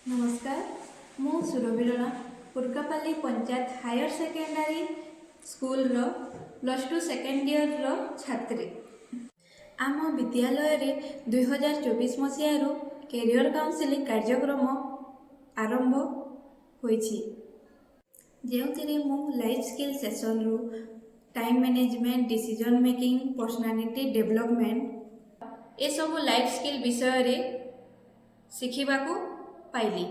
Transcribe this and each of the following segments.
नमस्कार मु सुरभिरणा पुरकापाली panchayat higher secondary school रो plus two second year रो छात्री। आम विद्यालय रे 2024 मसीह कैरियर काउंसिलिंग कार्यक्रम आरंभ होईछि, जेउथिरे मु लाइफ स्किल सेशन रु time management, decision making, personality development ए सब लाइफ स्किल विषय रे शिखिबाकू पाइली।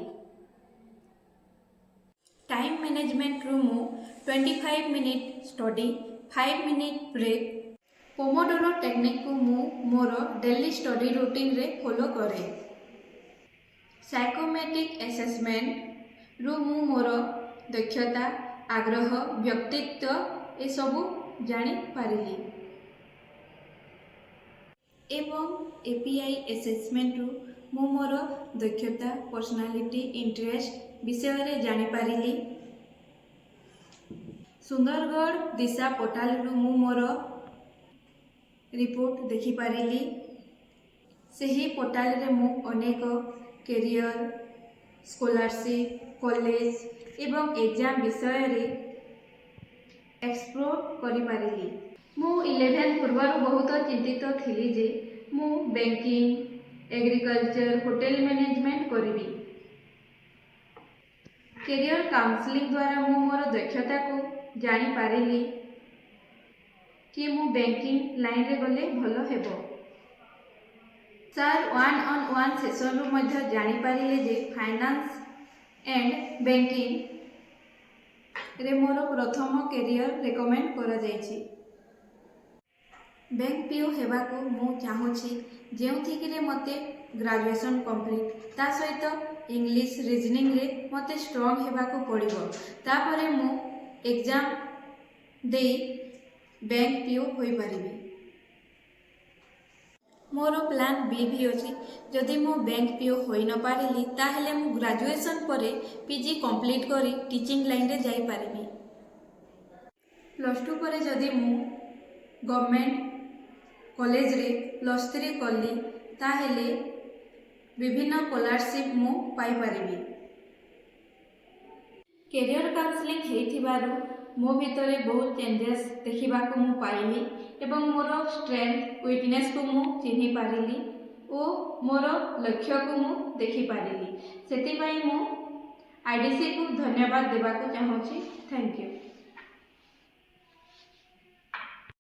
टाइम मैनेजमेंट रु मु 25 minute study, 5 minute break, pomodoro technique को मु मोर डेली स्टडी रूटीन रे फॉलो करे। साइकोमेट्रिक असेसमेंट रु मु मोर दक्षता, आग्रह, व्यक्तित्व ए सबु जानी पारिली। एवं एपीआई असेसमेंट रु मु मोर दक्षता, पर्सनालिटी, इंटरेस्ट विषय रे जानी पारिली। सुंदरगढ़ दिशा पोर्टाल रु मु मोर रिपोर्ट देखि पारिली। सही पोर्टाल रे मु अनेक कैरियर, स्कॉलरशिप, कॉलेज एवं एग्जाम विषय रे एक्सप्लोर करि पारिली। मु 11 पूर्व बहुत चिंतित थिली जे मु बैंकिंग, एग्रीकल्चर, होटेल मैनेजमेंट करिबी। कैरियर काउंसलिंग द्वारा मु मोर दक्षता को जानी पारिली कि मु बैंकिंग लाइन रे गले भलो हेबो। सर 1-on-1 सेशन रु मध्य जानी पारिले जे फाइनेंस एंड बैंकिंग रे मोर प्रथम कैरियर रेकमेंड करा जायछि। बैंक पीओ हेबाकू मु चाहूँगी, जेउथिके मते ग्रेजुएशन कंप्लीट ता सहित इंग्लिश रीजनिंग रे मते स्ट्रांग हेबाकू पड़िबो। तापरे मु एग्जाम दे बैंक पीओ होई परिबी। मोर प्लान बी भी अछि, जदि मु बैंक पीओ होई न पारिली ताहेले मु ग्रेजुएशन परे पीजी कंप्लीट करी टीचिंग लाइन रे जाई परिबी। प्लस टू परे जदि मु गवर्नमेंट कॉलेज रे प्लस 3 कली ताहेले विभिन्न स्कॉलरशिप मु पाई परिबी। कैरियर काउंसलिंग हेथिबारु मो भितरे बहुत चेंजेस देखिबाकू मु पाइली एवं मोर स्ट्रेंथ वीकनेस को मु चिन्हि पारिली और मोर लक्ष्य को मु देखि पारिली। सेति पई मु आईडीसी को धन्यवाद देबाकू चाहूँगी। Thank you.